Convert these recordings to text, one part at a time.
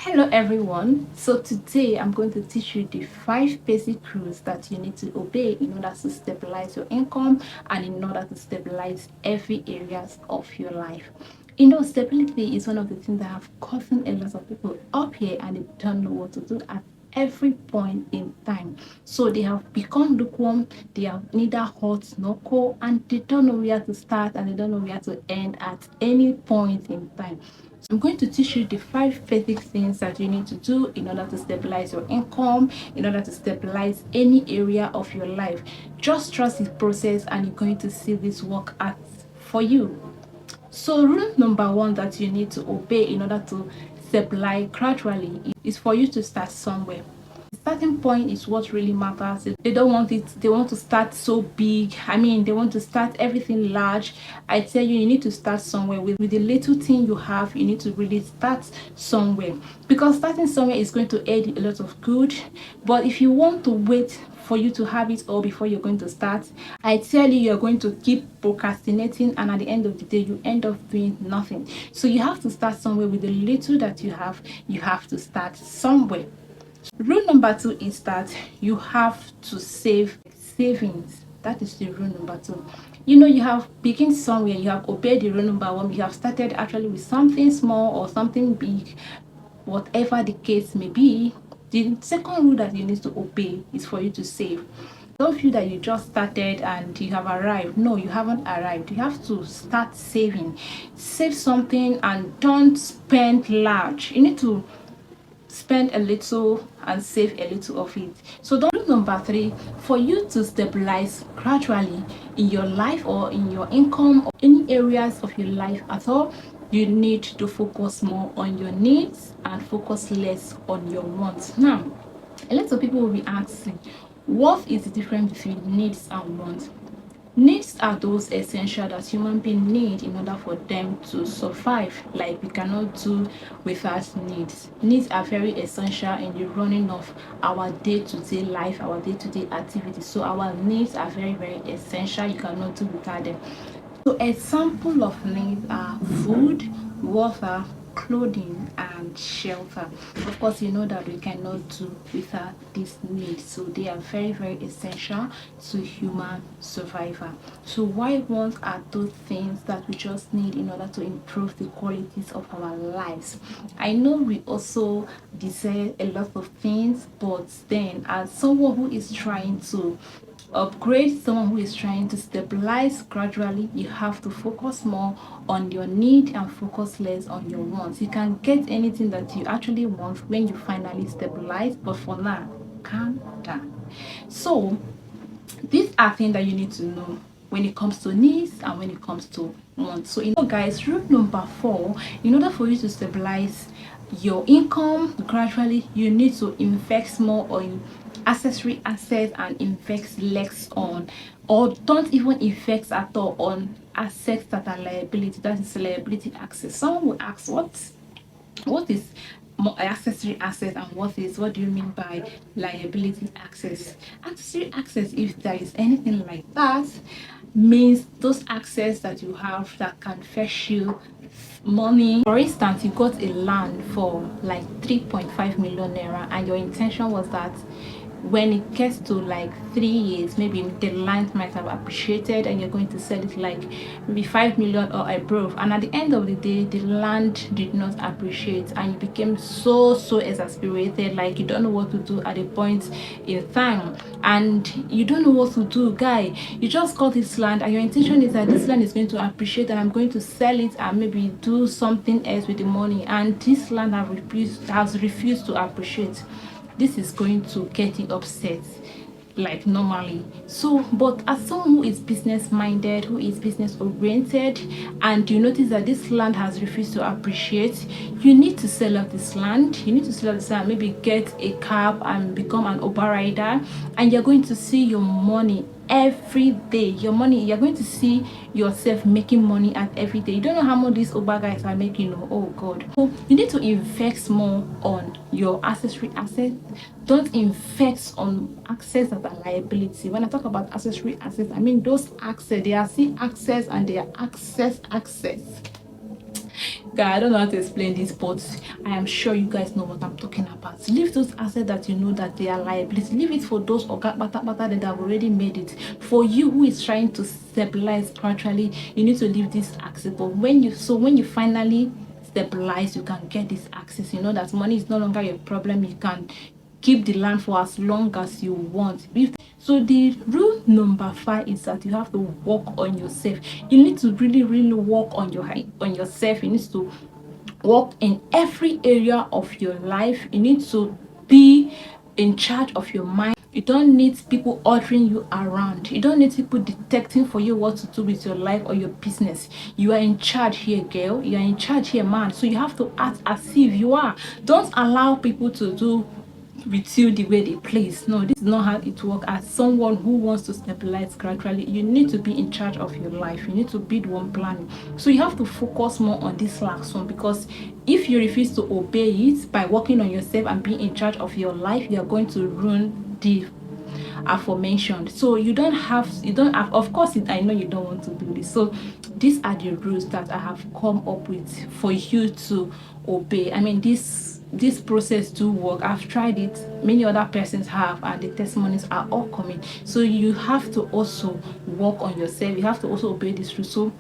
Hello everyone. So today I'm going to teach you the 5 basic rules that you need to obey in order to stabilize your income and in order to stabilize every areas of your life. Stability is one of the things that have causing a lot of people up here and they don't know what to do at every point in time. So they have become lukewarm, they are neither hot nor cold, and they don't know where to start and they don't know where to end at any point in time. I'm going to teach you the 5 basic things that you need to do in order to stabilize your income, in order to stabilize any area of your life. Just trust the process and you're going to see this work out for you. So, rule number one that you need to obey in order to stabilize gradually is for you to start somewhere. Starting point is what really matters. They don't want it, they want to start so big. They want to start everything large. I tell you, you need to start somewhere. With the little thing you have, you need to really start somewhere, because starting somewhere is going to aid a lot of good. But if you want to wait for you to have it all before you're going to start, I tell you, you're going to keep procrastinating, and at the end of the day you end up doing nothing. So you have to start somewhere. With the little that you have to start somewhere. Rule number two is that you have to save savings. That is the rule number two. You have begun somewhere, you have obeyed the rule number one, you have started actually with something small or something big, whatever the case may be. The second rule that you need to obey is for you to save. Don't feel that you just started and you have arrived. No, you haven't arrived. You have to start saving. Save something and don't spend large. You need to spend a little and save a little of it. So don't number three, for you to stabilize gradually in your life or in your income or any areas of your life at all, you need to focus more on your needs and focus less on your wants. Now, a lot of people will be asking, what is the difference between needs and wants? Needs are those essential that human beings need in order for them to survive. Like, we cannot do without needs. Needs are very essential in the running of our day-to-day life, our day-to-day activities. So our needs are very, very essential. You cannot do without them. So example of needs are food, water, clothing, and shelter. Of course, you know that we cannot do without these needs. So they are very, very essential to human survival. So why wants are those things that we just need in order to improve the qualities of our lives. I know we also desire a lot of things, but then as someone who is trying to upgrade, someone who is trying to stabilize gradually, you have to focus more on your need and focus less on your wants. You can get anything that you actually want when you finally stabilize, but for now, calm down. So these are things that you need to know when it comes to needs and when it comes to wants. So guys, rule number four, in order for you to stabilize your income gradually, you need to invest more on accessory assets and invest less on, or don't even invest at all on assets that are liability, that is liability access. Someone will ask, what is accessory access and what do you mean by liability access? Accessory access, if there is anything like that, means those access that you have that can fetch you money. For instance, you got a land for like 3.5 million naira and your intention was that when it gets to like 3 years, maybe the land might have appreciated and you're going to sell it like maybe 5 million or above, and at the end of the day the land did not appreciate and you became so exasperated, like you don't know what to do at a point in time, and you don't know what to do, guy. You just got this land and your intention is that this land is going to appreciate and I'm going to sell it and maybe do something else with the money, and this land has refused to appreciate. This is going to get you upset, like normally. So but as someone who is business minded, who is business oriented, and you notice that this land has refused to appreciate, you need to sell off this land. You need to sell off this land, maybe get a cab and become an Uber rider, and you're going to see your money every day. You're going to see yourself making money at every day. You don't know how much these Uber guys are making. Oh god. So you need to invest more on your accessory assets. Don't invest on assets that are liability. When I talk about accessory assets, I mean those assets, they are still access and they are access. Guy, I don't know how to explain this, but I am sure you guys know what I'm talking about. Leave those assets that you know that they are liabilities. Leave it for those oga that have already made it. For you who is trying to stabilize gradually, you need to leave this access. But when you finally stabilize, you can get this access. You know that money is no longer your problem. You can keep the land for as long as you want. So the rule number 5 is that you have to work on yourself. You need to really work on yourself. You need to work in every area of your life. You need to be in charge of your mind. You don't need people ordering you around. You don't need people detecting for you what to do with your life or your business. You are in charge here, girl. You are in charge here, man. So you have to act as if you are. Don't allow people to do with you the way they please. No, this is not how it works. As someone who wants to stabilize gradually, you need to be in charge of your life. You need to be the one planning. So you have to focus more on this last one, because if you refuse to obey it by working on yourself and being in charge of your life, you are going to ruin the aforementioned. So you don't have, of course I know you don't want to do this. So these are the rules that I have come up with for you to obey. I mean, this process do work. I've tried it, many other persons have, and the testimonies are all coming. So you have to also work on yourself. You have to also obey this rule. So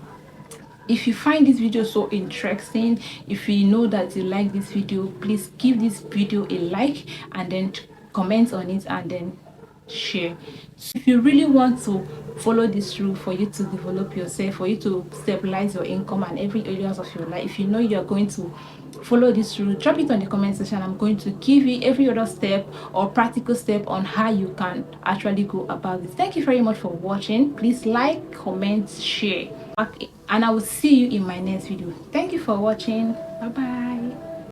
if you find this video so interesting, if you know that you like this video, please give this video a like and then comment on it and then share. So if you really want to follow this rule for you to develop yourself, for you to stabilize your income and every areas of your life, if you know you're going to follow this rule, drop it on the comment section. I'm going to give you every other step or practical step on how you can actually go about this. Thank you very much for watching. Please like, comment, share, and I will see you in my next video. Thank you for watching. Bye bye.